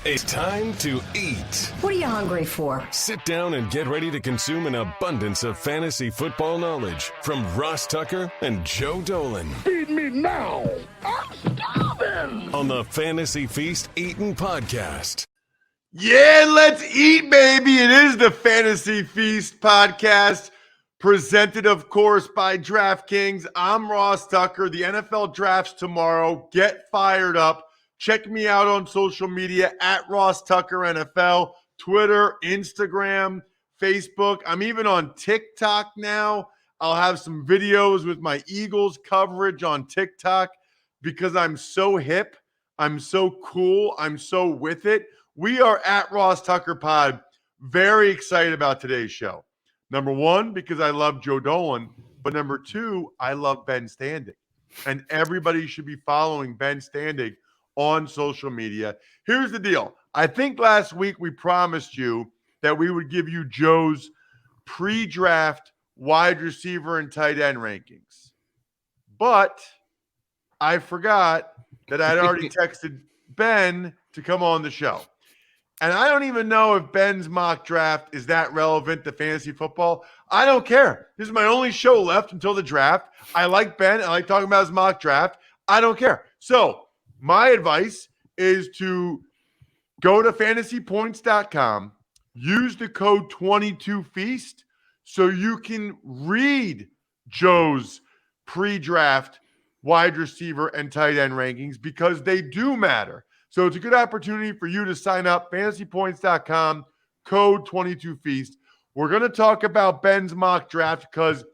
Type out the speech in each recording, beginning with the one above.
It's time to eat. What are you hungry for? Sit down and get ready to consume an abundance of fantasy football knowledge from Ross Tucker and Joe Dolan. Feed me now. I'm starving. On the Fantasy Feast Eatin' Podcast. Yeah, let's eat, baby. It is the Fantasy Feast podcast, presented, of course, by DraftKings. I'm Ross Tucker. The NFL drafts tomorrow. Get fired up. Check me out on social media at Ross Tucker NFL, Twitter, Instagram, Facebook. I'm even on TikTok now. I'll have some videos with my Eagles coverage on TikTok because I'm so hip. I'm so cool. I'm so with it. We are at Ross Tucker Pod. Very excited about today's show. Number one, because I love Joe Dolan. But number two, I love Ben Standig. And everybody should be following Ben Standig on social media. Here's the deal. I think last week we promised you that we would give you Joe's pre-draft wide receiver and tight end rankings. But I forgot that I'd already texted Ben to come on the show. And I don't even know if Ben's mock draft is that relevant to fantasy football. I don't care. This is my only show left until the draft. I like Ben. I like talking about his mock draft. I don't care. So my advice is to go to fantasypoints.com, use the code 22feast so you can read Joe's pre-draft wide receiver and tight end rankings because they do matter. So it's a good opportunity for you to sign up, fantasypoints.com, code 22feast. We're going to talk about Ben's mock draft because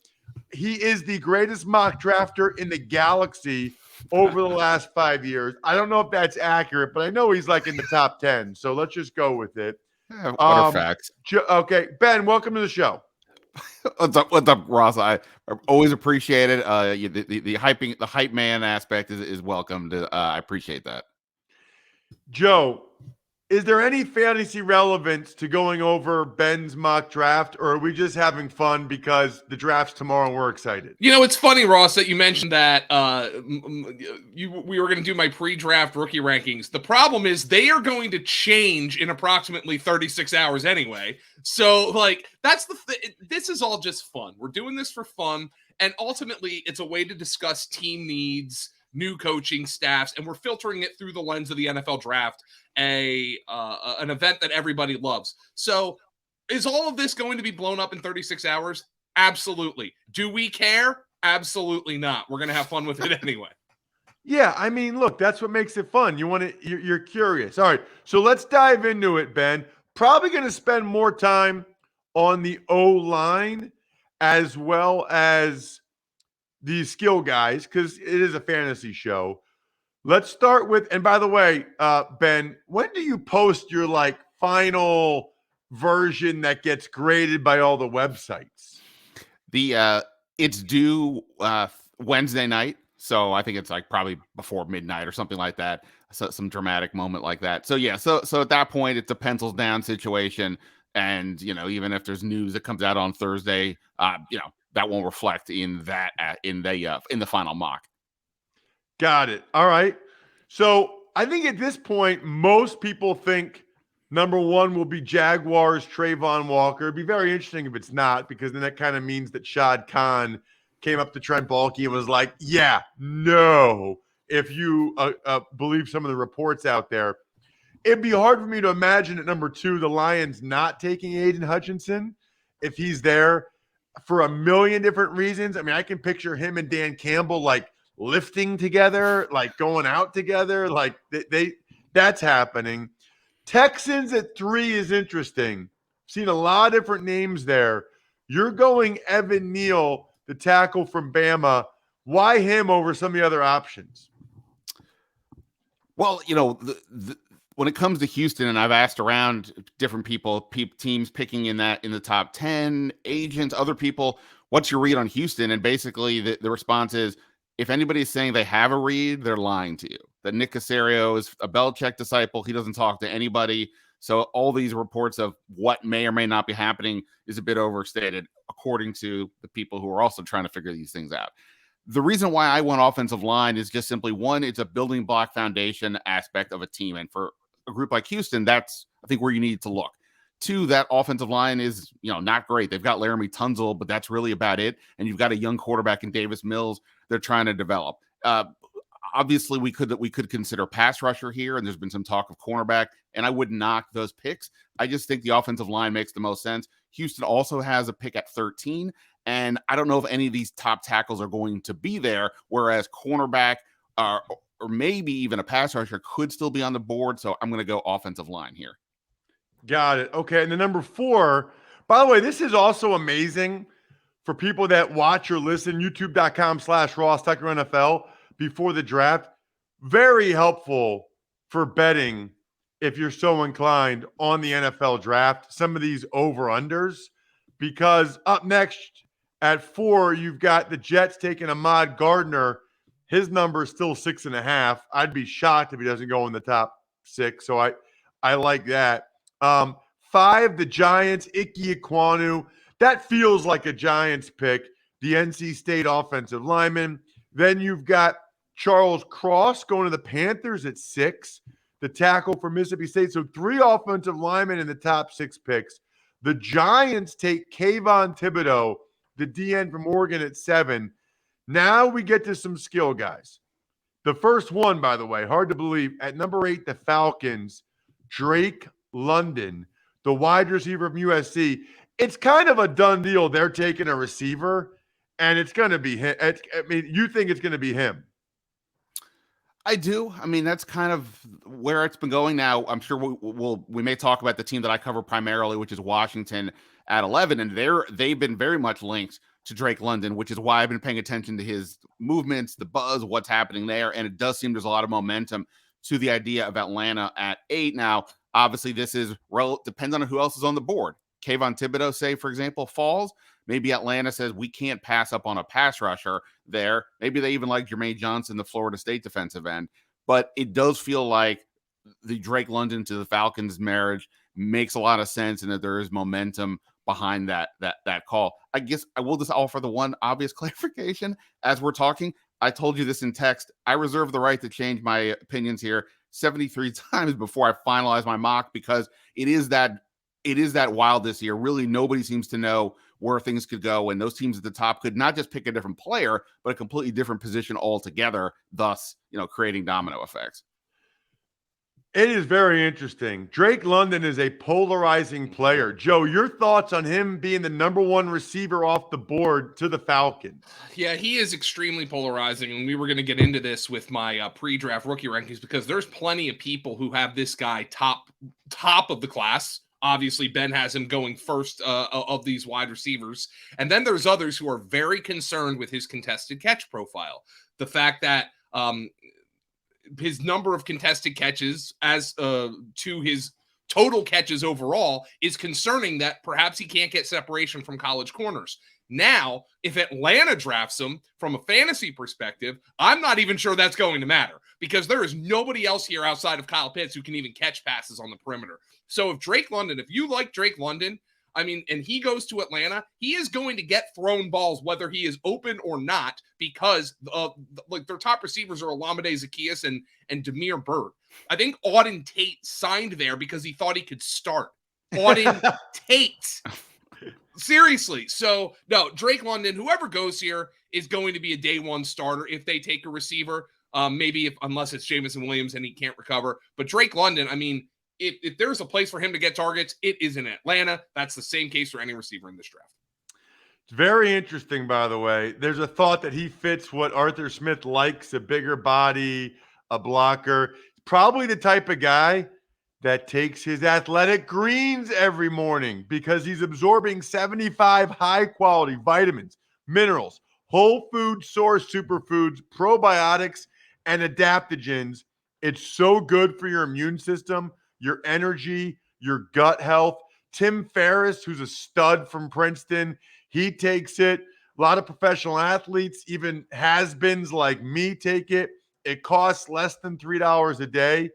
he is the greatest mock drafter in the galaxy over the last 5 years. I don't know if that's accurate, but I know he's like in the top 10. So let's just go with it. What are facts? Okay, Ben, welcome to the show. What's up, Ross? I always appreciate it. The hype man aspect is welcomed. I appreciate that. Joe, is there any fantasy relevance to going over Ben's mock draft, or are we just having fun because the draft's tomorrow and we're excited? You know, it's funny, Ross, that you mentioned that we were going to do my pre-draft rookie rankings. The problem is they are going to change in approximately 36 hours anyway. So, this is all just fun. We're doing this for fun, and ultimately it's a way to discuss team needs, new coaching staffs, and we're filtering it through the lens of the NFL draft, an event that everybody loves. So is all of this going to be blown up in 36 hours? Absolutely. Do we care? Absolutely not. We're going to have fun with it anyway. Yeah, I mean, look, that's what makes it fun. You're curious. All right, so let's dive into it, Ben. Probably going to spend more time on the O-line as well as these skill guys, because it is a fantasy show. Let's start with, and by the way, Ben, when do you post your final version that gets graded by all the websites? It's due Wednesday night, so I think it's probably before midnight or something like that. So some dramatic moment like that. So yeah, so at that point it's a pencils down situation, and even if there's news that comes out on Thursday, that won't reflect in the final mock. Got it. All right. So I think at this point, most people think number one will be Jaguars, Trayvon Walker. It'd be very interesting if it's not, because then that kind of means that Shad Khan came up to Trent Baalke and was like, yeah, no, if you believe some of the reports out there. It'd be hard for me to imagine at number two, the Lions not taking Aiden Hutchinson if he's there for a million different reasons. I mean, I can picture him and Dan Campbell lifting together, going out together, that's happening. Texans at 3 is interesting. Seen a lot of different names there. You're going Evan Neal, the tackle from Bama. Why him over some of the other options? Well, when it comes to Houston, and I've asked around different people, teams picking in the top 10, agents, other people, what's your read on Houston? And basically the response is, if anybody is saying they have a read, they're lying to you. That Nick Caserio is a Belichick disciple. He doesn't talk to anybody. So all these reports of what may or may not be happening is a bit overstated, according to the people who are also trying to figure these things out. The reason why I went offensive line is just simply, one, it's a building block foundation aspect of a team. And for a group like Houston, that's, I think, where you need to look. 2, that offensive line is, not great. They've got Laramie Tunzel, but that's really about it. And you've got a young quarterback in Davis Mills they're trying to develop. Obviously, we could consider pass rusher here, and there's been some talk of cornerback, and I wouldn't knock those picks. I just think the offensive line makes the most sense. Houston also has a pick at 13, and I don't know if any of these top tackles are going to be there, whereas cornerback or maybe even a pass rusher could still be on the board, so I'm going to go offensive line here. Got it. Okay, and the number 4, by the way, this is also amazing for people that watch or listen, youtube.com/Ross Tucker NFL before the draft. Very helpful for betting, if you're so inclined, on the NFL draft, some of these over-unders, because up next at 4, you've got the Jets taking Ahmad Gardner. His number is still 6.5. I'd be shocked if he doesn't go in the top 6, so I like that. 5, the Giants, Ike Ekwonu. That feels like a Giants pick, the NC State offensive lineman. Then you've got Charles Cross going to the Panthers at 6, the tackle for Mississippi State. So 3 offensive linemen in the top 6 picks. The Giants take Kayvon Thibodeau, the DN from Oregon, at 7. Now we get to some skill guys. The first one, by the way, hard to believe, at number 8, the Falcons, Drake London, the wide receiver from USC. It's kind of a done deal. They're taking a receiver, and it's going to be him. You think it's going to be him? I do. I mean, that's kind of where it's been going now. I'm sure we may talk about the team that I cover primarily, which is Washington at 11, and they've been very much linked to Drake London, which is why I've been paying attention to his movements, the buzz, what's happening there, and it does seem there's a lot of momentum to the idea of Atlanta at 8. Now, obviously, this depends on who else is on the board. Kayvon Thibodeau, say, for example, falls. Maybe Atlanta says we can't pass up on a pass rusher there. Maybe they even like Jermaine Johnson, the Florida State defensive end. But it does feel like the Drake London to the Falcons marriage makes a lot of sense, and that there is momentum behind that call. I guess I will just offer the one obvious clarification as we're talking. I told you this in text. I reserve the right to change my opinions here 73 times before I finalize my mock, because it is that wild this year. Really, nobody seems to know where things could go, and those teams at the top could not just pick a different player, but a completely different position altogether, thus, creating domino effects. It is very interesting. Drake London is a polarizing player. Joe, your thoughts on him being the number 1 receiver off the board to the Falcons? Yeah, he is extremely polarizing, and we were going to get into this with my pre-draft rookie rankings, because there's plenty of people who have this guy top of the class. Obviously, Ben has him going first of these wide receivers. And then there's others who are very concerned with his contested catch profile. The fact that his number of contested catches as to his total catches overall is concerning, that perhaps he can't get separation from college corners. Now, if Atlanta drafts him from a fantasy perspective, I'm not even sure that's going to matter, because there is nobody else here outside of Kyle Pitts who can even catch passes on the perimeter. So if you like Drake London, and he goes to Atlanta, he is going to get thrown balls whether he is open or not, because their top receivers are Olamide Zaccheaus and Damiere Byrd. I think Auden Tate signed there because he thought he could start. Auden Tate. Seriously. So, no, Drake London, whoever goes here, is going to be a day 1 starter if they take a receiver. Unless it's Jameson Williams and he can't recover. But Drake London, if there's a place for him to get targets, it is in Atlanta. That's the same case for any receiver in this draft. It's very interesting, by the way. There's a thought that he fits what Arthur Smith likes, a bigger body, a blocker. Probably the type of guy that takes his athletic greens every morning, because he's absorbing 75 high-quality vitamins, minerals, whole food source superfoods, probiotics, and adaptogens. It's so good for your immune system, your energy, your gut health. Tim Ferriss, who's a stud from Princeton, he takes it. A lot of professional athletes, even has-beens like me, take it. It costs less than $3 a day.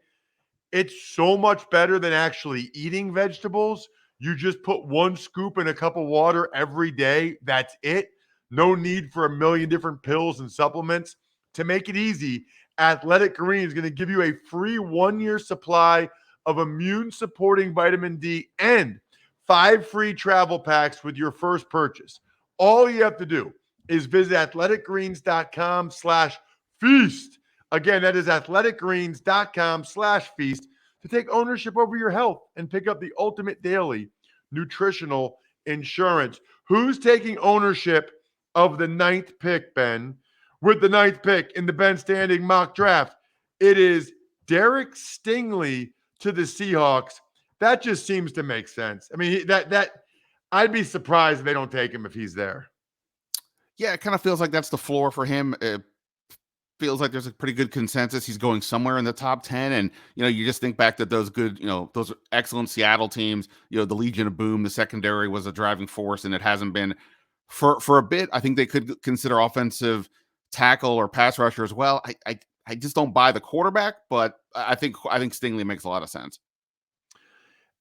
It's so much better than actually eating vegetables. You just put 1 scoop in a cup of water every day. That's it. No need for a million different pills and supplements. To make it easy, Athletic Greens is going to give you a free 1-year supply of immune-supporting vitamin D and 5 free travel packs with your first purchase. All you have to do is visit athleticgreens.com/feast. Again, that is athleticgreens.com/feast to take ownership over your health and pick up the ultimate daily nutritional insurance. Who's taking ownership of the 9th pick, Ben? With the 9th pick in the Ben Standig mock draft, it is Derek Stingley to the Seahawks. That just seems to make sense. I mean, that I'd be surprised if they don't take him if he's there. Yeah, it kind of feels like that's the floor for him. It feels like there's a pretty good consensus. He's going somewhere in the top 10. And, you just think back that those good, those excellent Seattle teams, the Legion of Boom, the secondary was a driving force, and it hasn't been for a bit. I think they could consider offensive tackle or pass rusher as well. I just don't buy the quarterback, but I think Stingley makes a lot of sense.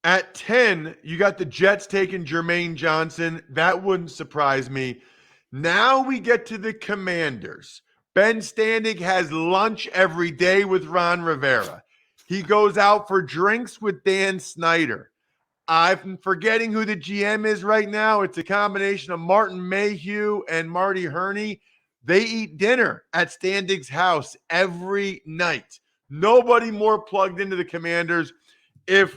At 10, you got the Jets taking Jermaine Johnson. That wouldn't surprise me. Now we get to the Commanders. Ben Standig has lunch every day with Ron Rivera. He goes out for drinks with Dan Snyder. I'm forgetting who the GM is right now. It's a combination of Martin Mayhew and Marty Herney. They eat dinner at Standig's house every night. Nobody more plugged into the Commanders. If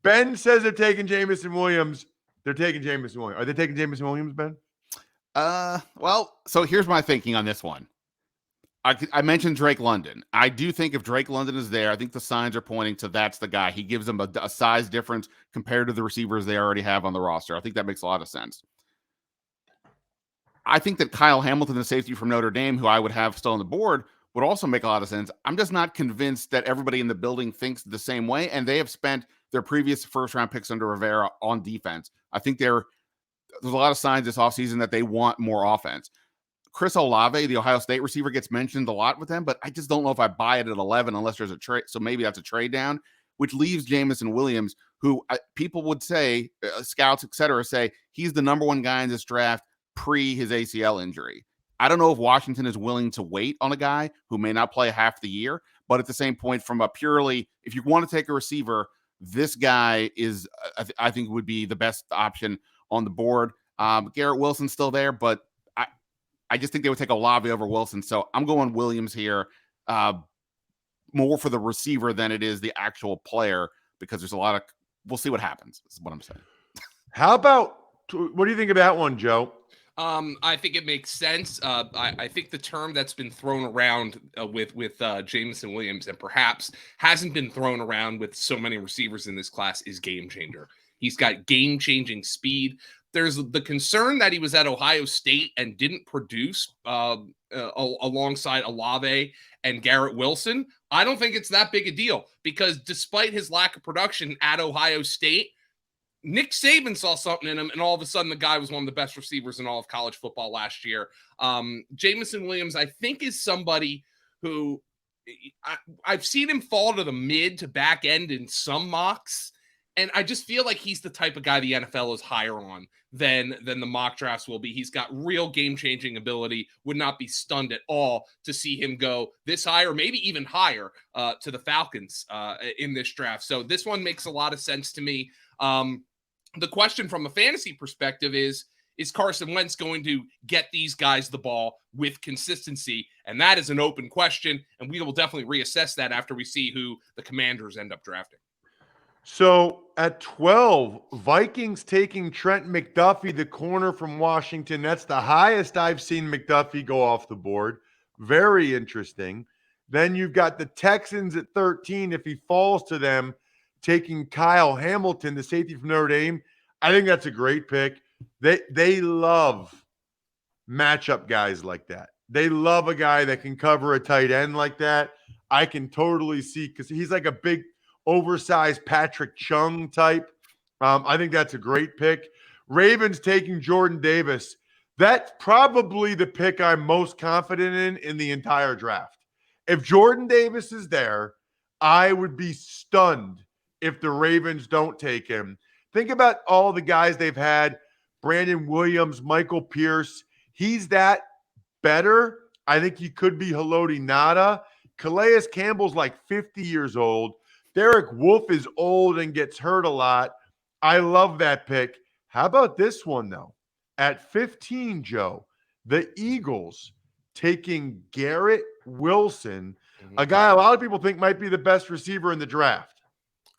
Ben says they're taking Jameson Williams, they're taking Jameson Williams. Are they taking Jameson Williams, Ben? Well, so here's my thinking on this one. I mentioned Drake London. I do think if Drake London is there, I think the signs are pointing to that's the guy. He gives them a size difference compared to the receivers they already have on the roster. I think that makes a lot of sense. I think that Kyle Hamilton, the safety from Notre Dame, who I would have still on the board, would also make a lot of sense. I'm just not convinced that everybody in the building thinks the same way, and they have spent their previous first-round picks under Rivera on defense. I think there's a lot of signs this offseason that they want more offense. Chris Olave, the Ohio State receiver, gets mentioned a lot with them, but I just don't know if I buy it at 11 unless there's a trade. So maybe that's a trade down, which leaves Jameson Williams, who people would say, scouts, et cetera, say he's the number one guy in this draft pre his ACL injury. I don't know if Washington is willing to wait on a guy who may not play half the year, but at the same point, from a purely, if you want to take a receiver, this guy is, I think, would be the best option on the board. Garrett Wilson's still there, but I just think they would take Olave over Wilson. So I'm going Williams here, more for the receiver than it is the actual player, because there's a lot of, we'll see what happens, is what I'm saying. How about, what do you think of that one, Joe? I think it makes sense. I think the term that's been thrown around with Jameson Williams, and perhaps hasn't been thrown around with so many receivers in this class, is game changer. He's got game-changing speed. There's the concern that he was at Ohio State and didn't produce alongside Olave and Garrett Wilson. I don't think it's that big a deal, because despite his lack of production at Ohio State, Nick Saban saw something in him, and all of a sudden the guy was one of the best receivers in all of college football last year. Jameson Williams, I think, is somebody who I've seen him fall to the mid to back end in some mocks, and I just feel like he's the type of guy the NFL is higher on than the mock drafts will be. He's got real game-changing ability. Would not be stunned at all to see him go this high, or maybe even higher, to the Falcons in this draft. So this one makes a lot of sense to me. The question from a fantasy perspective is Carson Wentz going to get these guys the ball with consistency? And that is an open question, and we will definitely reassess that after we see who the Commanders end up drafting. So at 12, Vikings taking Trent McDuffie, the corner from Washington. That's the highest I've seen McDuffie go off the board. Very interesting. Then you've got the Texans at 13, if he falls to them, taking Kyle Hamilton, the safety from Notre Dame. I think that's a great pick. They love matchup guys like that. They love a guy that can cover a tight end like that. I can totally see, because he's like a big, oversized Patrick Chung type. I think that's a great pick. Ravens taking Jordan Davis. That's probably the pick I'm most confident in the entire draft. If Jordan Davis is there, I would be stunned if the Ravens don't take him. Think about all the guys they've had. Brandon Williams, Michael Pierce. He's that better. I think he could be Haloti Ngata. Calais Campbell's like 50 years old. Derek Wolfe is old and gets hurt a lot. I love that pick. How about this one, though? At 15, Joe, the Eagles taking Garrett Wilson, a guy a lot of people think might be the best receiver in the draft.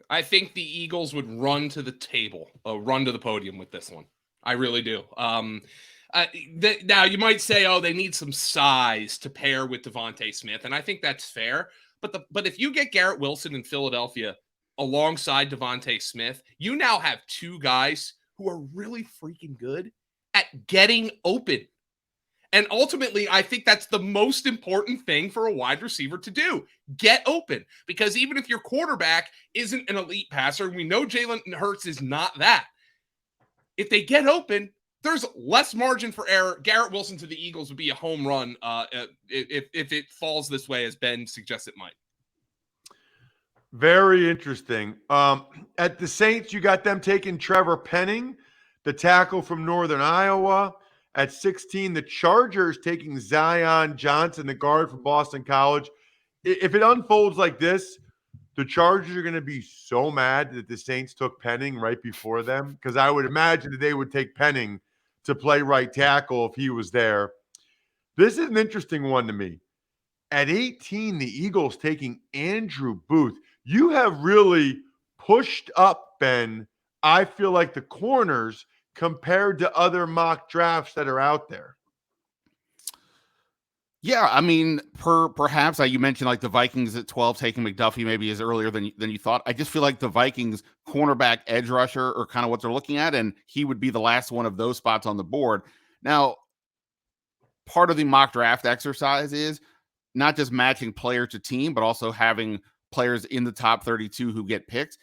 I think the Eagles would run to the table, run to the podium with this one. I really do. Now, you might say, oh, they need some size to pair with Devontae Smith, and I think that's fair. But if you get Garrett Wilson in Philadelphia alongside Devontae Smith, you now have two guys who are really freaking good at getting open. And ultimately, I think that's the most important thing for a wide receiver to do. Get open. Because even if your quarterback isn't an elite passer, and we know Jalen Hurts is not that, if they get open, there's less margin for error. Garrett Wilson to the Eagles would be a home run if it falls this way, as Ben suggests it might. Very interesting. At the Saints, you got them taking Trevor Penning, the tackle from Northern Iowa. At 16, the Chargers taking Zion Johnson, the guard from Boston College. If it unfolds like this, the Chargers are going to be so mad that the Saints took Penning right before them, because I would imagine that they would take Penning to play right tackle if he was there. This is an interesting one to me. At 18, the Eagles taking Andrew Booth. You have really pushed up, Ben, I feel like, the corners compared to other mock drafts that are out there. Yeah, I mean, perhaps you mentioned like the Vikings at 12 taking McDuffie maybe is earlier than you thought. I just feel like the Vikings cornerback edge rusher are kind of what they're looking at, and he would be the last one of those spots on the board. Now, part of the mock draft exercise is not just matching player to team, but also having players in the top 32 who get picked.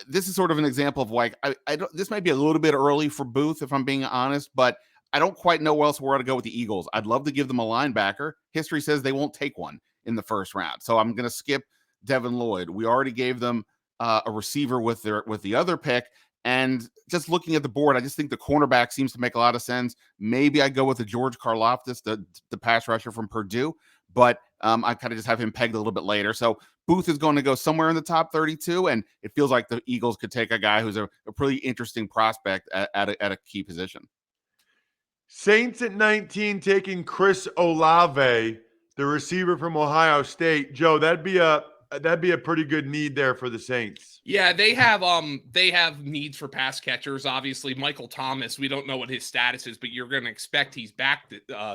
This is sort of an example of like, I don't, this might be a little bit early for Booth, if I'm being honest, but I don't quite know where else we're going to go with the Eagles. I'd love to give them a linebacker. History says they won't take one in the first round. So I'm going to skip Devin Lloyd. We already gave them a receiver with the other pick. And just looking at the board, I just think the cornerback seems to make a lot of sense. Maybe I go with the George Karlaftis, the pass rusher from Purdue, but I kind of just have him pegged a little bit later. So Booth is going to go somewhere in the top 32, and it feels like the Eagles could take a guy who's a pretty interesting prospect at a key position. Saints at 19 taking Chris Olave, the receiver from Ohio State. Joe, that'd be a pretty good need there for the Saints. Yeah, they have needs for pass catchers. Obviously, Michael Thomas, we don't know what his status is, but you're going to expect he's back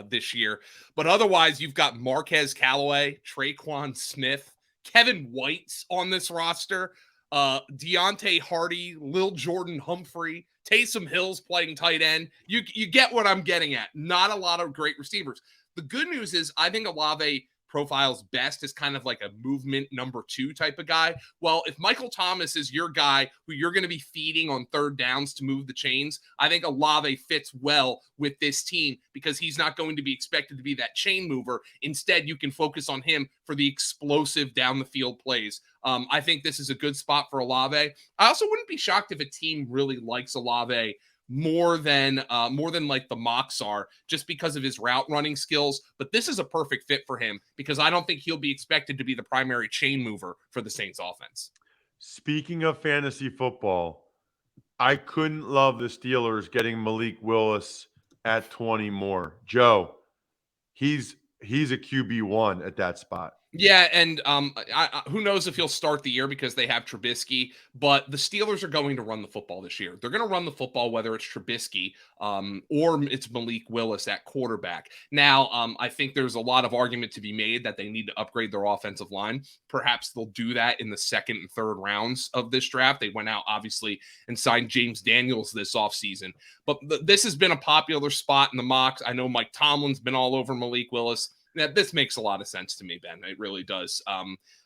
this year. But otherwise, you've got Marquez Callaway, Traquan Smith, Kevin White's on this roster, Deontay Hardy, Lil Jordan Humphrey, Taysom Hill's playing tight end. You get what I'm getting at. Not a lot of great receivers. The good news is I think Olave profiles best as kind of like a movement number 2 type of guy. Well, if Michael Thomas is your guy who you're going to be feeding on third downs to move the chains, I think Olave fits well with this team because he's not going to be expected to be that chain mover. Instead, you can focus on him for the explosive down the field plays. I think this is a good spot for Olave. I also wouldn't be shocked if a team really likes Olave more than like the mocks are, just because of his route running skills. But this is a perfect fit for him because I don't think he'll be expected to be the primary chain mover for the Saints offense. Speaking of fantasy football, I couldn't love the Steelers getting Malik Willis at 20 more. Joe, he's a QB1 at that spot. Yeah, and who knows if he'll start the year because they have Trubisky, but the Steelers are going to run the football this year. They're going to run the football whether it's Trubisky or it's Malik Willis at quarterback. Now, I think there's a lot of argument to be made that they need to upgrade their offensive line. Perhaps they'll do that in the second and third rounds of this draft. They went out, obviously, and signed James Daniels this offseason. But this has been a popular spot in the mocks. I know Mike Tomlin's been all over Malik Willis. This makes a lot of sense to me, Ben. It really does.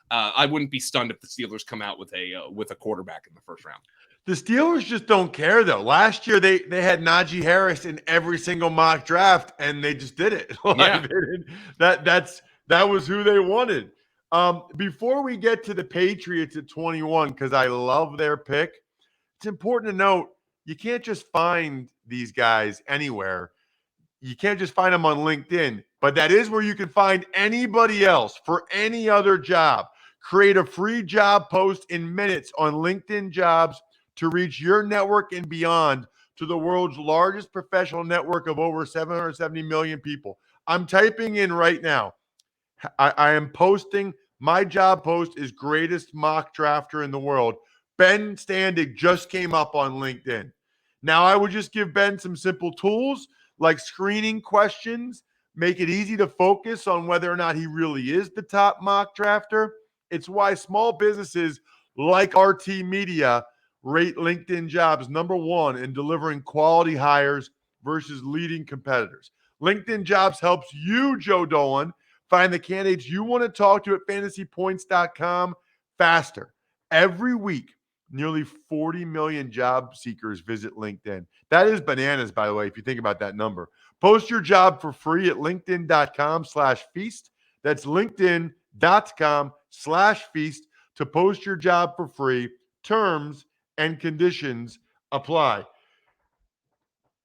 I wouldn't be stunned if the Steelers come out with a quarterback in the first round. The Steelers just don't care, though. Last year, they had Najee Harris in every single mock draft, and they just did it. Yeah. That was who they wanted. Before we get to the Patriots at 21, because I love their pick, it's important to note you can't just find these guys anywhere. You can't just find them on LinkedIn, but that is where you can find anybody else for any other job. Create a free job post in minutes on LinkedIn Jobs to reach your network and beyond to the world's largest professional network of over 770 million people. I'm typing in right now. I am posting. My job post is greatest mock drafter in the world. Ben Standig just came up on LinkedIn. Now, I would just give Ben some simple tools like screening questions, make it easy to focus on whether or not he really is the top mock drafter. It's why small businesses like RT Media rate LinkedIn Jobs number one in delivering quality hires versus leading competitors. LinkedIn Jobs helps you, Joe Dolan, find the candidates you want to talk to at fantasypoints.com faster. Every week, nearly 40 million job seekers visit LinkedIn. That is bananas, by the way, if you think about that number. Post your job for free at linkedin.com/feast. That's linkedin.com/feast to post your job for free. Terms and conditions apply.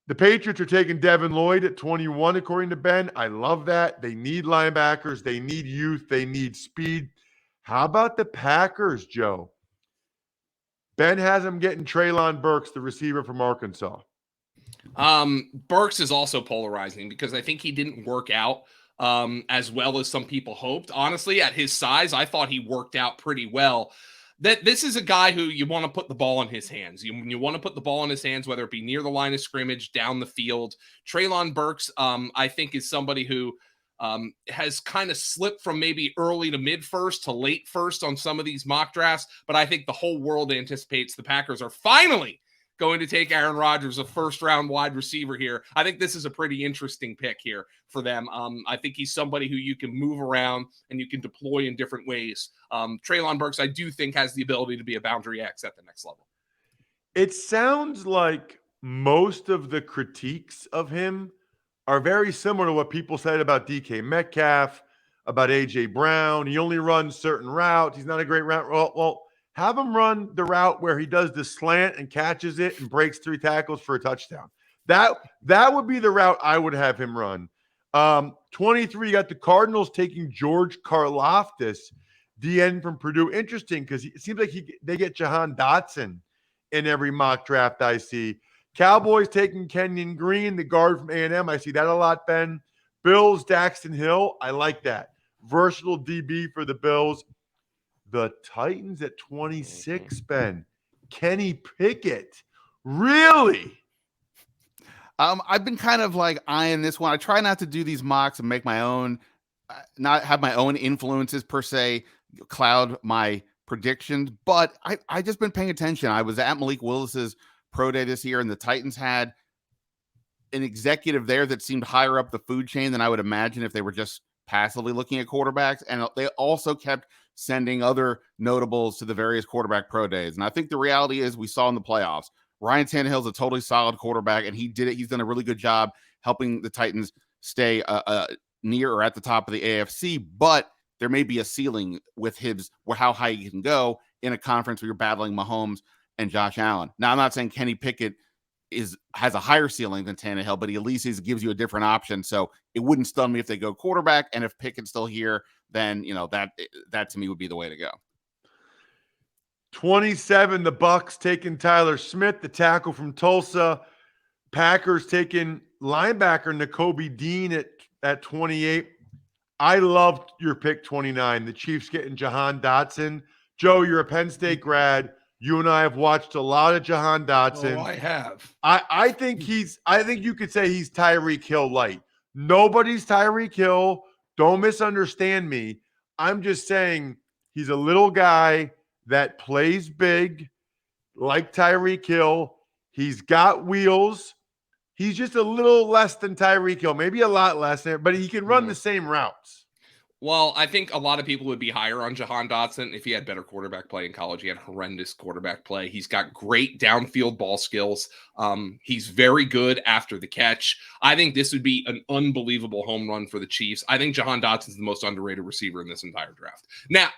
The Patriots are taking Devin Lloyd at 21, according to Ben. I love that. They need linebackers. They need youth. They need speed. How about the Packers, Joe? Ben has them getting Treylon Burks, the receiver from Arkansas. Burks is also polarizing because I think he didn't work out as well as some people hoped. Honestly, at his size, I thought he worked out pretty well. That this is a guy who you want to put the ball in his hands. You want to put the ball in his hands, whether it be near the line of scrimmage, down the field. Treylon Burks, I think, is somebody who has kind of slipped from maybe early to mid first to late first on some of these mock drafts. But I think the whole world anticipates the Packers are finally going to take Aaron Rodgers, a first-round wide receiver here. I think this is a pretty interesting pick here for them. I think he's somebody who you can move around and you can deploy in different ways. Treylon Burks, I do think, has the ability to be a boundary X at the next level. It sounds like most of the critiques of him are very similar to what people said about DK Metcalf, about A.J. Brown. He only runs certain routes. He's not a great route. Well, have him run the route where he does the slant and catches it and breaks 3 tackles for a touchdown. That would be the route I would have him run. 23, you got the Cardinals taking George Karlaftis, DN from Purdue. Interesting because it seems like they get Jahan Dotson in every mock draft I see. Cowboys taking Kenyon Green, the guard from A&M. I see that a lot, Ben. Bills, Daxton Hill. I like that. Versatile DB for the Bills. The Titans at 26, Ben. Kenny Pickett. Really? I've been kind of like eyeing this one. I try not to do these mocks and make my own, not have my own influences per se cloud my predictions, but I just been paying attention. I was at Malik Willis's pro day this year, and the Titans had an executive there that seemed higher up the food chain than I would imagine if they were just passively looking at quarterbacks. And they also kept sending other notables to the various quarterback pro days. And I think the reality is we saw in the playoffs, Ryan Tannehill's a totally solid quarterback, and he did it. He's done a really good job helping the Titans stay near or at the top of the AFC, but there may be a ceiling with how high he can go in a conference where you're battling Mahomes and Josh Allen. Now, I'm not saying Kenny Pickett has a higher ceiling than Tannehill, but he at least gives you a different option. So it wouldn't stun me if they go quarterback. And if Pickett's still here, then that to me would be the way to go. 27, the Bucks taking Tyler Smith, the tackle from Tulsa. Packers taking linebacker Nakobe Dean at 28. I loved your pick 29. The Chiefs getting Jahan Dotson. Joe, you're a Penn State grad. You and I have watched a lot of Jahan Dotson. Oh, I have. I think you could say he's Tyreek Hill light. Nobody's Tyreek Hill. Don't misunderstand me. I'm just saying he's a little guy that plays big, like Tyreek Hill. He's got wheels. He's just a little less than Tyreek Hill, maybe a lot less, but he can run the same routes. Well, I think a lot of people would be higher on Jahan Dotson if he had better quarterback play in college. He had horrendous quarterback play. He's got great downfield ball skills. He's very good after the catch. I think this would be an unbelievable home run for the Chiefs. I think Jahan Dotson is the most underrated receiver in this entire draft. Now,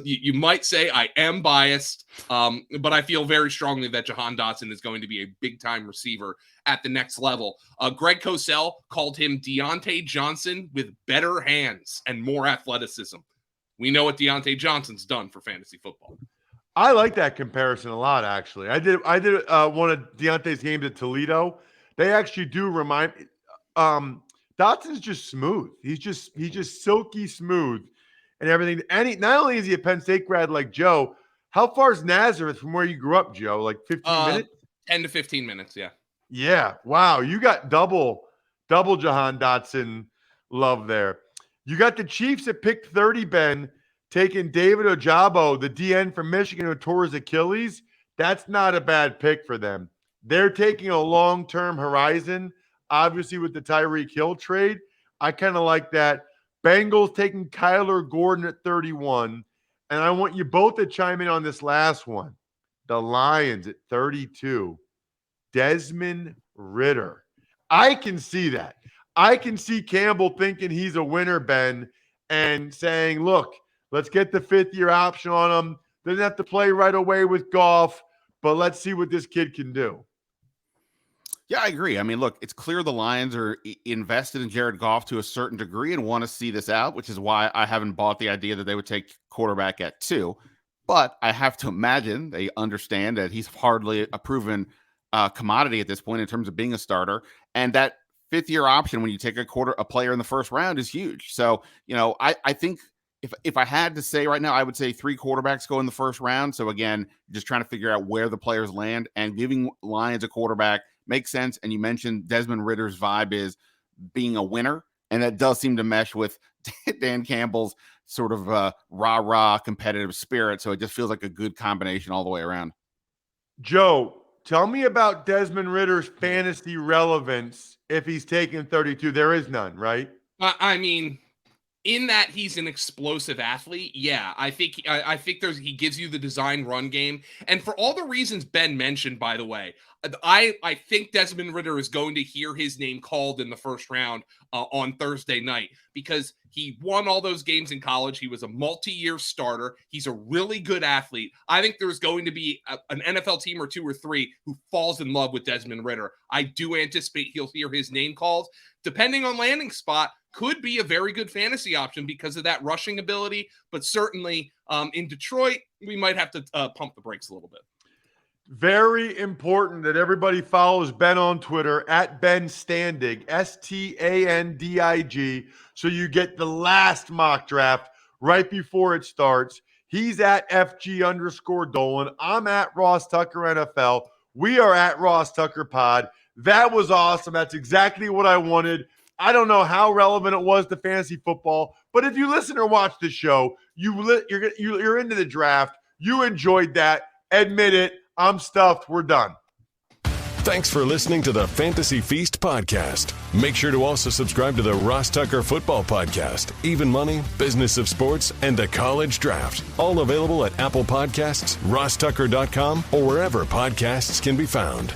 you might say I am biased, but I feel very strongly that Jahan Dotson is going to be a big-time receiver at the next level. Greg Cosell called him Deontay Johnson with better hands and more athleticism. We know what Deontay Johnson's done for fantasy football. I like that comparison a lot, actually. I did one of Deontay's games at Toledo. They actually do remind me. Dotson's just smooth. He's just silky smooth and everything. And not only is he a Penn State grad like Joe, how far is Nazareth from where you grew up, Joe? Like 15 minutes? 10 to 15 minutes, yeah. Yeah. Wow. You got double Jahan Dotson love there. You got the Chiefs at pick 30, Ben, taking David Ojabo, the DN from Michigan who tore his Achilles. That's not a bad pick for them. They're taking a long-term horizon, obviously with the Tyreek Hill trade. I kind of like that. Bengals taking Kyler Gordon at 31. And I want you both to chime in on this last one. The Lions at 32. Desmond Ritter. I can see that. I can see Campbell thinking he's a winner, Ben, and saying, look, let's get the fifth-year option on him. Doesn't have to play right away with Goff, but let's see what this kid can do. Yeah, I agree. I mean, look, it's clear the Lions are invested in Jared Goff to a certain degree and want to see this out, which is why I haven't bought the idea that they would take quarterback at 2. But I have to imagine they understand that he's hardly a proven commodity at this point in terms of being a starter, and that fifth-year option when you take a player in the first round is huge. So, I think if I had to say right now, I would say 3 quarterbacks go in the first round. So again, just trying to figure out where the players land, and giving Lions a quarterback makes sense. And you mentioned Desmond Ritter's vibe is being a winner, and that does seem to mesh with Dan Campbell's sort of rah-rah competitive spirit. So it just feels like a good combination all the way around. Joe, tell me about Desmond Ritter's fantasy relevance if he's taken 32. There is none, right? I mean, in that he's an explosive athlete, yeah, I think he gives you the design run game. And for all the reasons Ben mentioned, by the way, I think Desmond Ritter is going to hear his name called in the first round on Thursday night, because he won all those games in college. He was a multi-year starter. He's a really good athlete. I think there's going to be an NFL team or 2 or 3 who falls in love with Desmond Ritter. I do anticipate he'll hear his name called. Depending on landing spot, could be a very good fantasy option because of that rushing ability. But certainly in Detroit, we might have to pump the brakes a little bit. Very important that everybody follows Ben on Twitter at Ben Standig, Standig, so you get the last mock draft right before it starts. He's at FG_Dolan. I'm at Ross Tucker NFL. We are at Ross Tucker Pod. That was awesome. That's exactly what I wanted. I don't know how relevant it was to fantasy football, but if you listen or watch the show, you're into the draft. You enjoyed that. Admit it. I'm stuffed. We're done. Thanks for listening to the Fantasy Feast podcast. Make sure to also subscribe to the Ross Tucker Football Podcast, Even Money, Business of Sports, and the College Draft. All available at Apple Podcasts, rosstucker.com, or wherever podcasts can be found.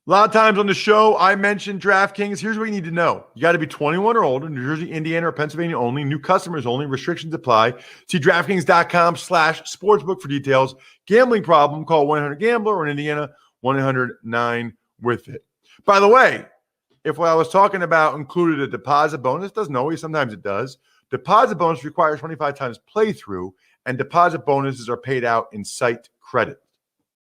A lot of times on the show, I mentioned DraftKings. Here's what you need to know. You got to be 21 or older, New Jersey, Indiana, or Pennsylvania only. New customers only. Restrictions apply. See DraftKings.com/sportsbook for details. Gambling problem, call 1-800-GAMBLER, or in Indiana, 1-800-9-WITH-IT. By the way, if what I was talking about included a deposit bonus, doesn't always, sometimes it does. Deposit bonus requires 25 times playthrough, and deposit bonuses are paid out in site credit.